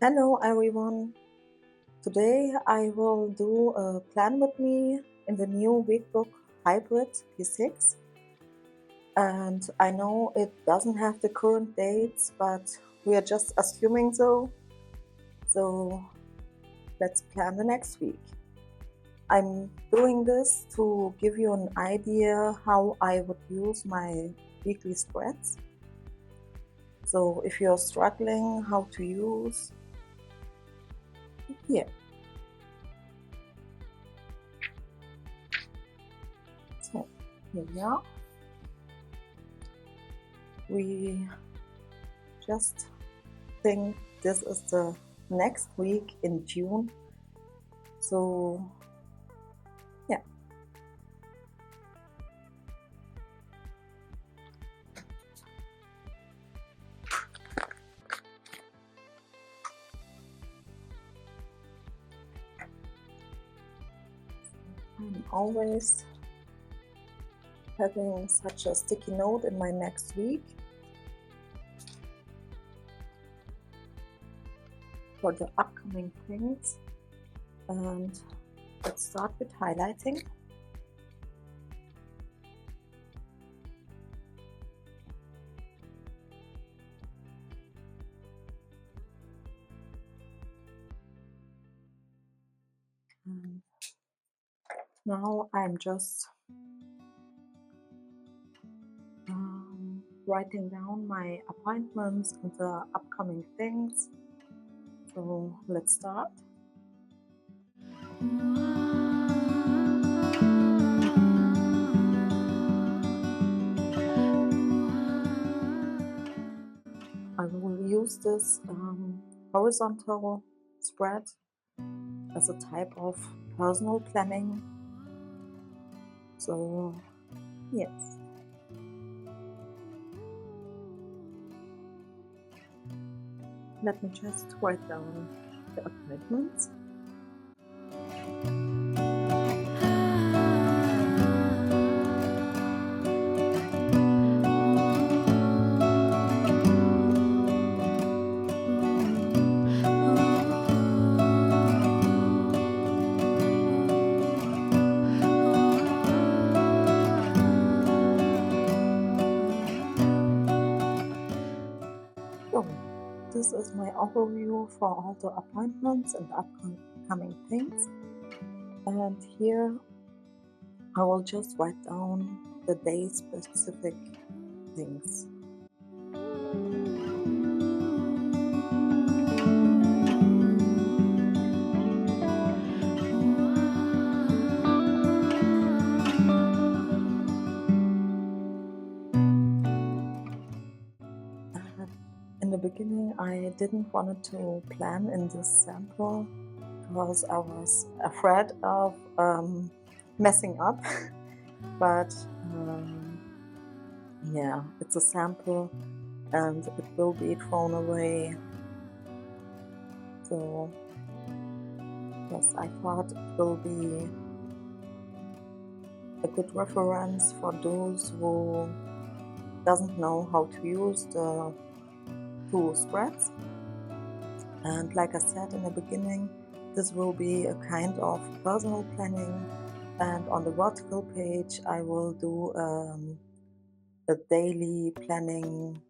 Hello everyone. Today I will do a plan with me in the new Weekbook Hybrid P6. And I know it doesn't have the current dates, but we are just assuming so. So let's plan the next week. I'm doing this to give you an idea how I would use my weekly spreads. So if you're struggling how to use, here. So here we are. We just think this is the next week in June. So yeah. I'm always having such a sticky note in my next week for the upcoming things. And let's start with highlighting. And now I'm just writing down my appointments and the upcoming things. So let's start. I will use this horizontal spread as a type of personal planning. So yes. Let me just write down the appointments. So this is my overview for all the appointments and upcoming things. And here I will just write down the day-specific things. In the beginning, I didn't want to plan in this sample because I was afraid of messing up. But yeah, it's a sample and it will be thrown away. So yes, I thought it will be a good reference for those who doesn't know how to use the two spreads. And like I said in the beginning, this will be a kind of personal planning, and on the vertical page I will do a daily planning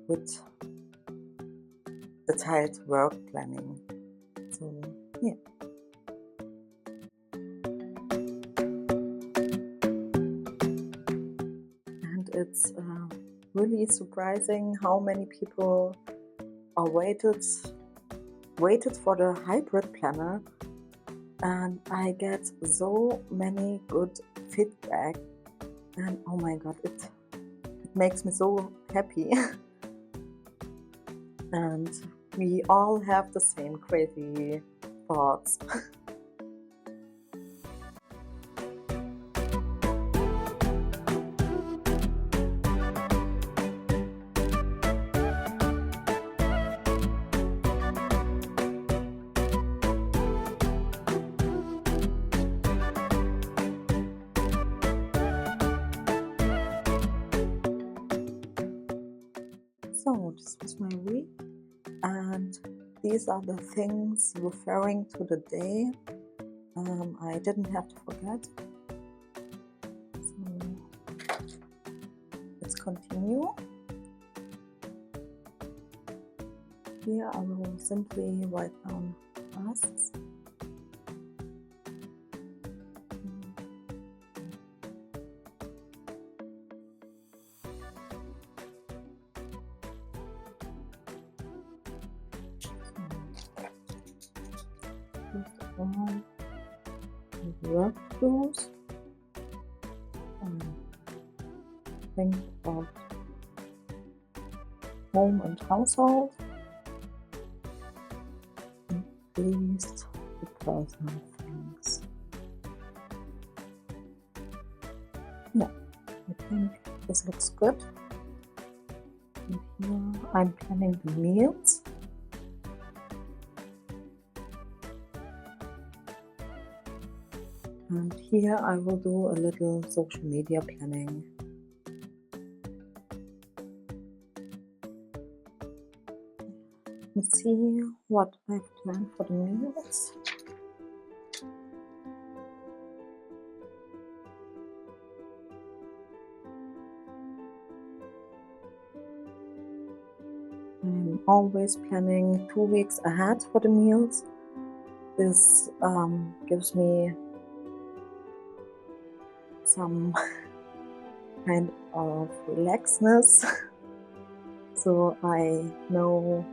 with the titled work planning. So yeah. And it's really surprising how many people are waited for the hybrid planner, and I get so many good feedback, and oh my god, it makes me so happy. And we all have the same crazy thoughts. So this was my week, And these are the things referring to the day. I didn't have to forget. So let's continue. Here I will simply write down tasks. First of all, work tools. Think about home and household. And least the personal things. Yeah, I think this looks good. And here I'm planning the meals. And here I will do a little social media planning. Let's see what I've planned for the meals. I'm always planning 2 weeks ahead for the meals. This gives me some kind of relaxedness, so I know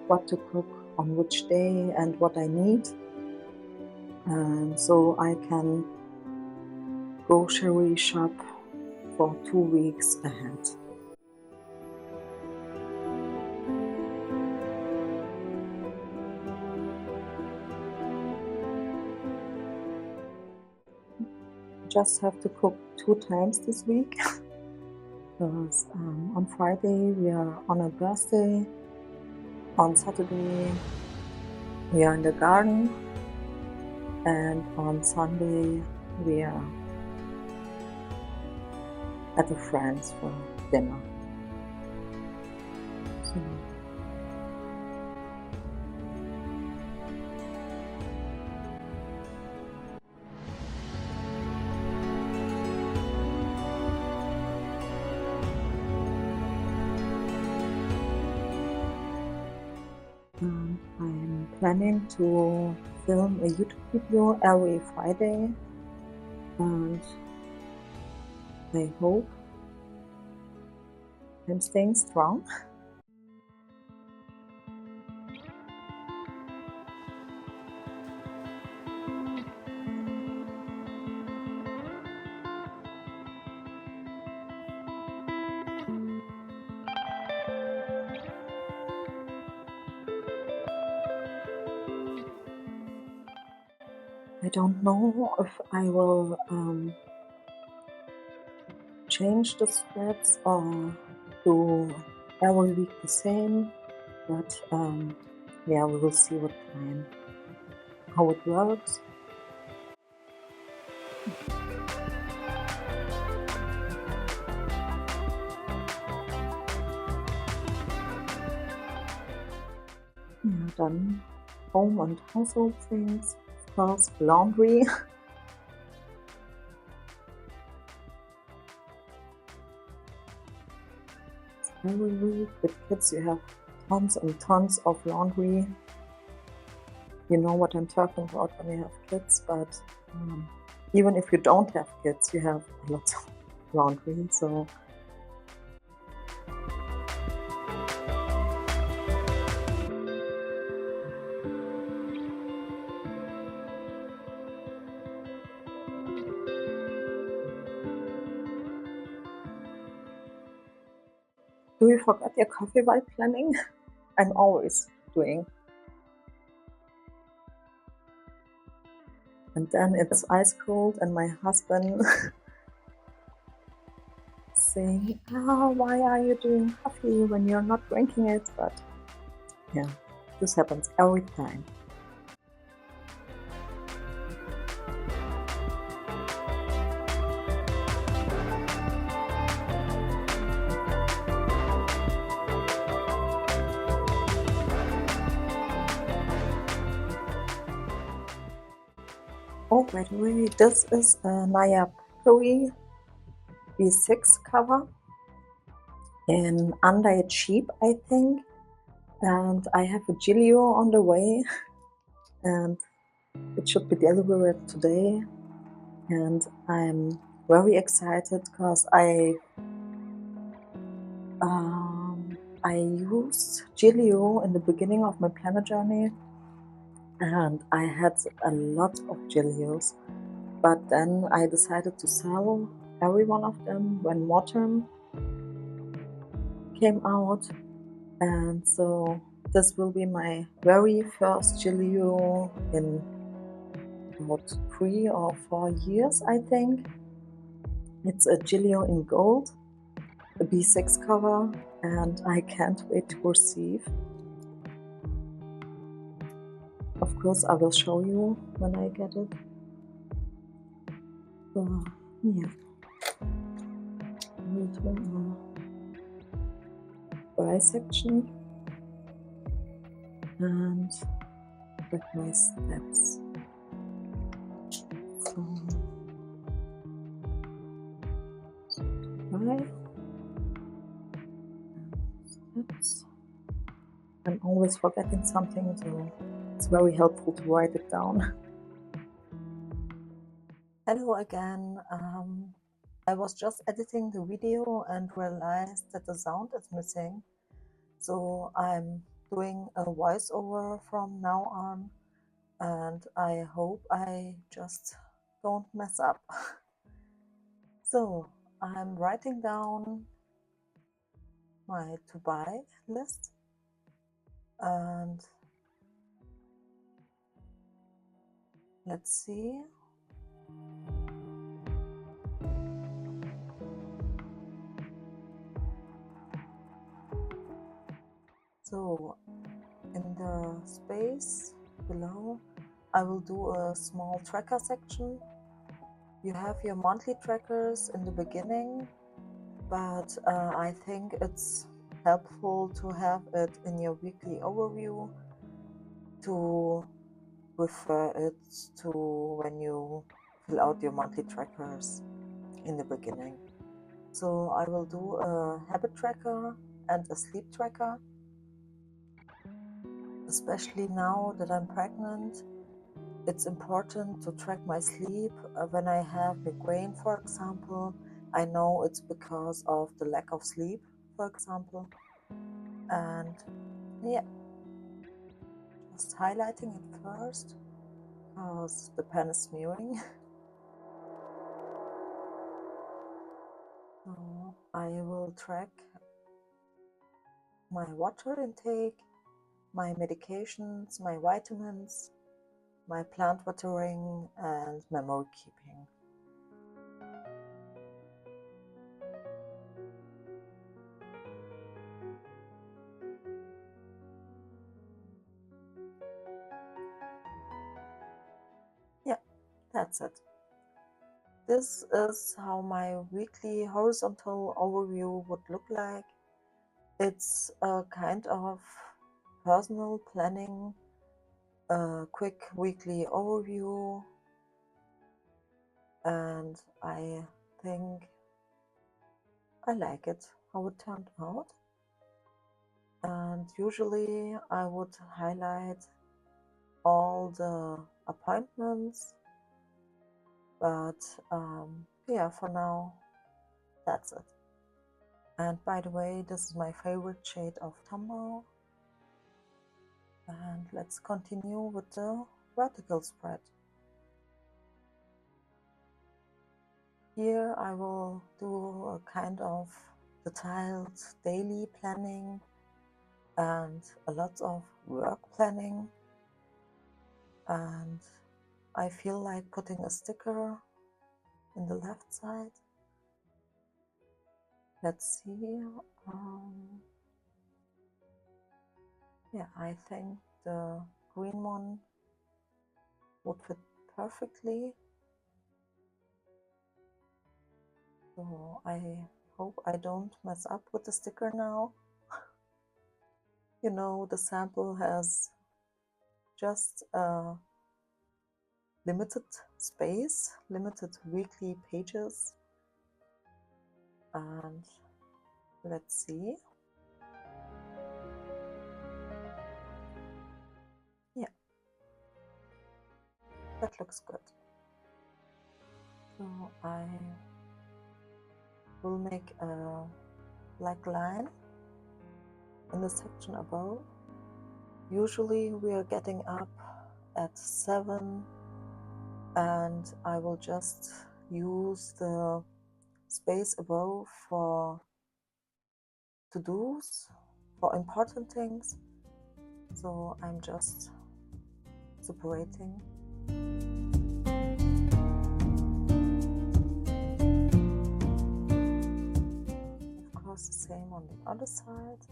what to cook on which day and what I need, and so I can grocery shop for 2 weeks ahead. Just have to cook 2 times this week because on Friday we are on a birthday, on Saturday we are in the garden, and on Sunday we are at a friend's for dinner. So I'm planning to film a YouTube video every Friday, and I hope I'm staying strong. I don't know if I will change the threads or do every week the same, but yeah, we will see what time, how it works. Yeah, then home and household things, of course, laundry. Every week with kids you have tons and tons of laundry. You know what I'm talking about when you have kids, but even if you don't have kids, you have lots of laundry. So do you forget your coffee while planning? I'm always doing. And then it's ice cold and my husband saying, why are you doing coffee when you're not drinking it? But yeah, this happens every time. Oh, by the way, this is a Ivory V6 cover in undyed sheep, I think. And I have a Gilio on the way, and it should be delivered today. And I'm very excited because I used Gilio in the beginning of my planner journey, and I had a lot of Gilios. But then I decided to sell every one of them when Mortem came out, and so this will be my very first Gilio in about 3 or 4 years, I think. It's a Gilio in gold, a B6 cover, and I can't wait to receive. Of course, I will show you when I get it. So, yeah. Buy section and with my steps. So buy steps. I'm always forgetting something, so it's very helpful to write it down. Hello again. I was just editing the video and realized that the sound is missing. So I'm doing a voiceover from now on, and I hope I just don't mess up. So I'm writing down my to buy list, and let's see. So in the space below, I will do a small tracker section. You have your monthly trackers in the beginning, but I think it's helpful to have it in your weekly overview to refer it to when you fill out your monthly trackers in the beginning. So I will do a habit tracker and a sleep tracker. Especially now that I'm pregnant, it's important to track my sleep. When I have migraine, for example, I know it's because of the lack of sleep, for example. And yeah, just highlighting it first because the pen is smearing. So I will track my water intake, my medications, my vitamins, my plant watering, and memory keeping. Yeah, that's it. This is how my weekly horizontal overview would look like. It's a kind of personal planning, a quick weekly overview, and I think I like it, how it turned out. And usually I would highlight all the appointments, but yeah, for now, that's it. And by the way, this is my favorite shade of Tomoe. And let's continue with the vertical spread. Here I will do a kind of detailed daily planning and a lot of work planning. And I feel like putting a sticker in the left side. Let's see. Yeah, I think the green one would fit perfectly. So I hope I don't mess up with the sticker now. You know, the sample has just a limited space, limited weekly pages, and let's see. Yeah, that looks good. So I will make a black line in the section above. Usually we are getting up at 7, and I will just use the space above for to-dos, for important things. So I'm just separating. Of course, the same on the other side.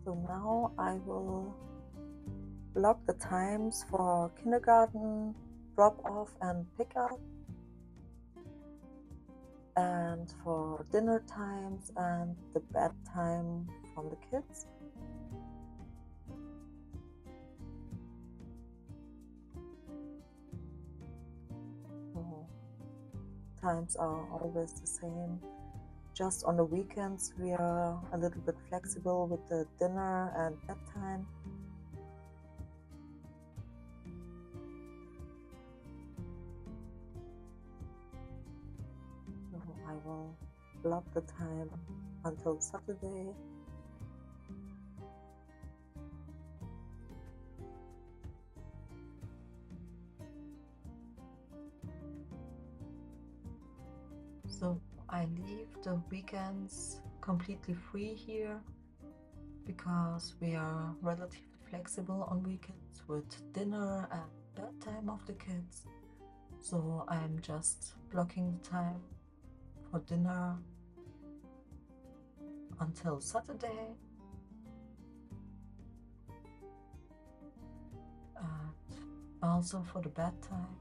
So now I will block the times for kindergarten, drop-off and pick-up, and for dinner times and the bedtime from the kids. So times are always the same. Just on the weekends we are a little bit flexible with the dinner and bedtime. So I will block the time until Saturday. So I leave the weekends completely free here because we are relatively flexible on weekends with dinner and bedtime of the kids. So I'm just blocking the time for dinner until Saturday, and also for the bedtime.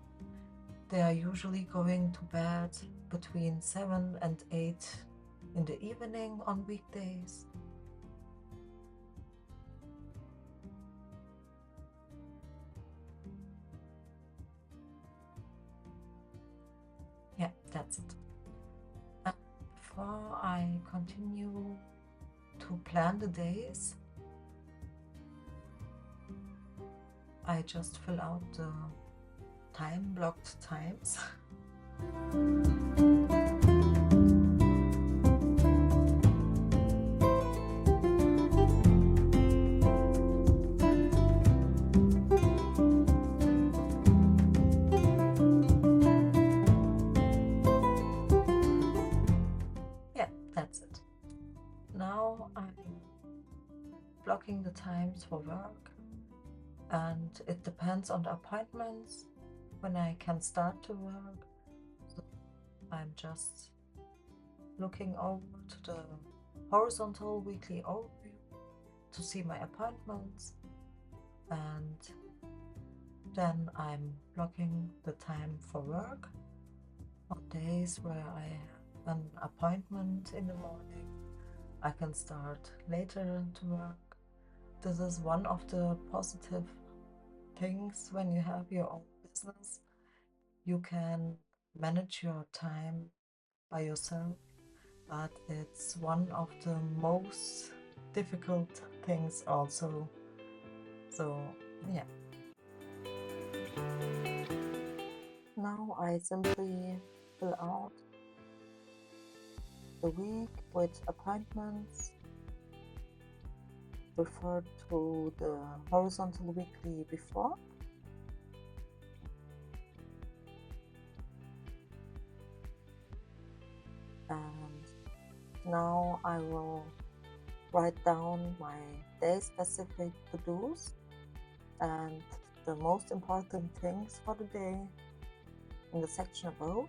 They are usually going to bed between 7 and 8 in the evening on weekdays. Yeah, that's it. And before I continue to plan the days, I just fill out the time-blocked times. Yeah, that's it. Now I'm blocking the times for work, and it depends on the appointments when I can start to work. So I'm just looking over to the horizontal weekly overview to see my appointments, and then I'm blocking the time for work. On days where I have an appointment in the morning, I can start later to work. This is one of the positive things when you have your own business. You can manage your time by yourself, but it's one of the most difficult things also. So yeah. Now I simply fill out the week with appointments referred to the horizontal weekly before. And now I will write down my day-specific to-dos and the most important things for the day in the section above.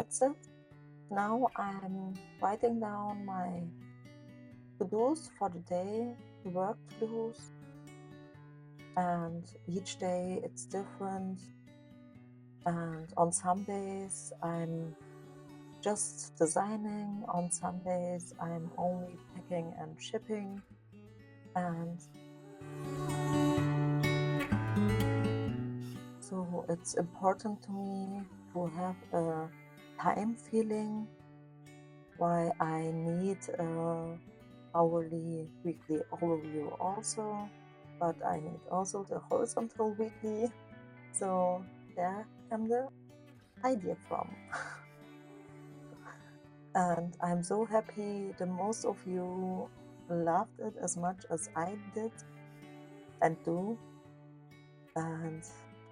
that's it. Now I'm writing down my to-dos for the day, the work to-dos, and each day it's different. And on some days I'm just designing, on some days I'm only packing and shipping, and so it's important to me to have a time feeling why I need a hourly, weekly overview also, but I need also the horizontal weekly. So there came the idea from. And I'm so happy the most of you loved it as much as I did and do. And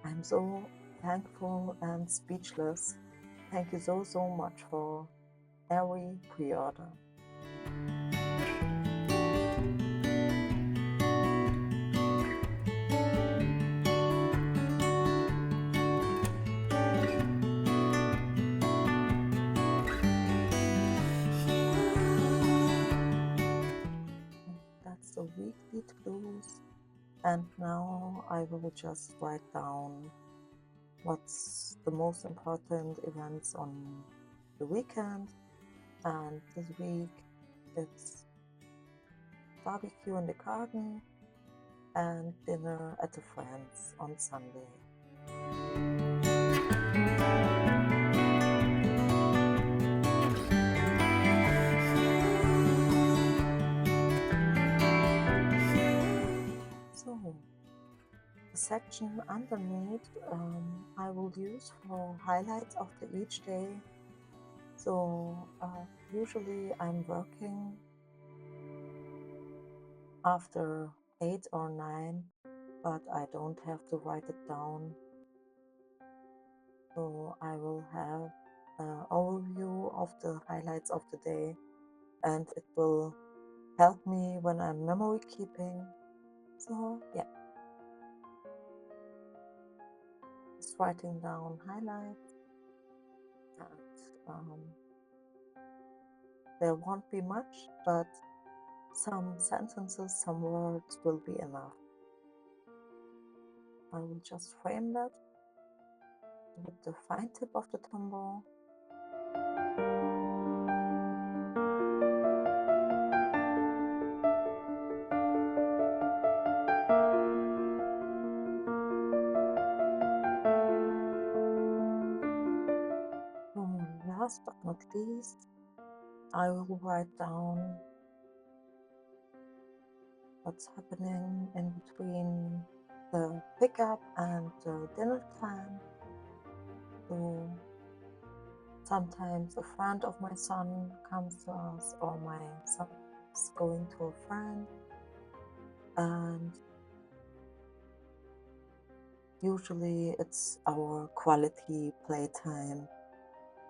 I'm so thankful and speechless. Thank you so, so much for every pre-order. That's the weekly to-dos. And now I will just write down what's the most important events on the weekend. And this week it's barbecue in the garden and dinner at a friend's on Sunday. So the section underneath I will use for highlights of each day. So usually I'm working after 8 or 9, but I don't have to write it down. So I will have an overview of the highlights of the day, and it will help me when I'm memory keeping. So yeah, just writing down highlights, and there won't be much, but some sentences, some words will be enough. I will just frame that with the fine tip of the Tomoe. Last but not least, I will write down what's happening in between the pickup and the dinner time. So sometimes a friend of my son comes to us, or my son is going to a friend, and usually it's our quality playtime.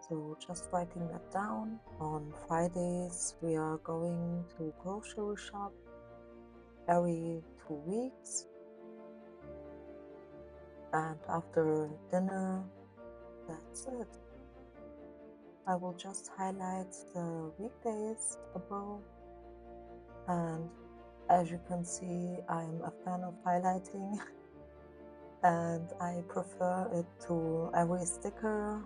So just writing that down. On Fridays we are going to grocery shop every 2 weeks, and after dinner that's it. I will just highlight the weekdays above, and as you can see I'm a fan of highlighting and I prefer it to every sticker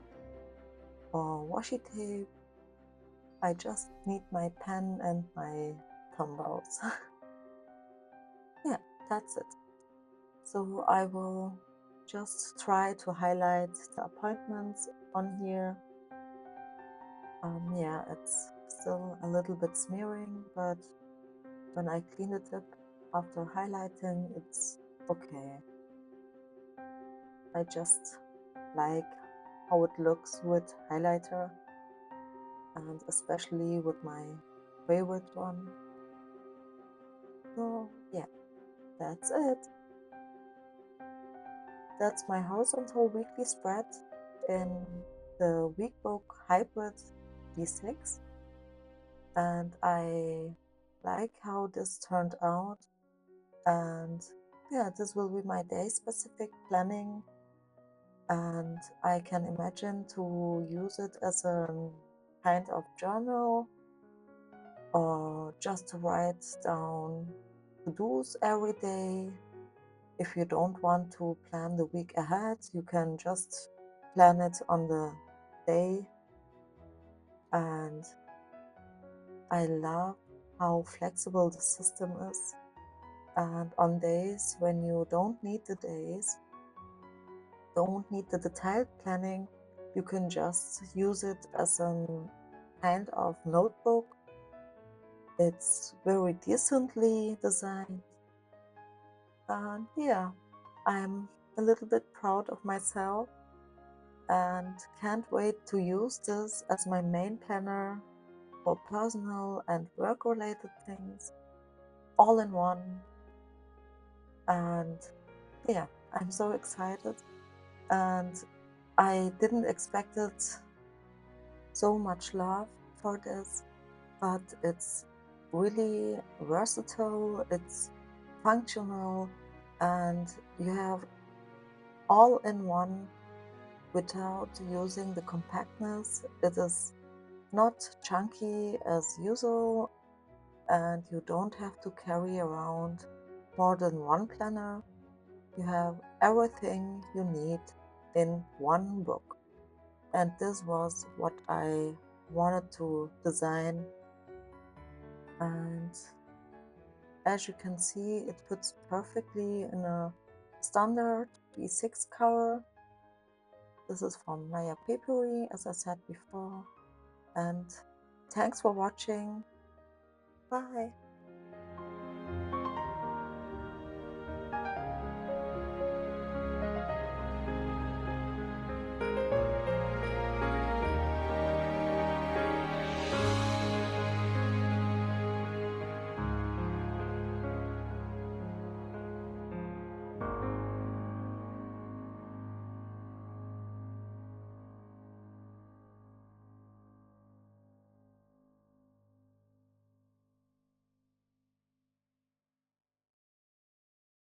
or washi tape. I just need my pen and my thumbnails. Yeah, that's it. So I will just try to highlight the appointments on here. Yeah, it's still a little bit smearing, but when I clean it up after highlighting, it's okay. I just like how it looks with highlighter, and especially with my favorite one. So yeah, that's it. That's my horizontal weekly spread in the Weekbook Hybrid V6, and I like how this turned out. And yeah, this will be my day specific planning, and I can imagine to use it as a kind of journal or just to write down to-dos every day. If you don't want to plan the week ahead, you can just plan it on the day. And I love how flexible the system is. And on days when you don't need the detailed planning, you can just use it as a kind of notebook. It's very decently designed. And yeah, I'm a little bit proud of myself and can't wait to use this as my main planner for personal and work-related things, all in one. And yeah, I'm so excited. And I didn't expect it so much love for this, but it's really versatile, it's functional, and you have all in one without using the compactness. It is not chunky as usual, and you don't have to carry around more than one planner. You have everything you need in one book. And this was what I wanted to design. And as you can see, it fits perfectly in a standard B6 cover. This is from Maya Papery, as I said before. And thanks for watching. Bye.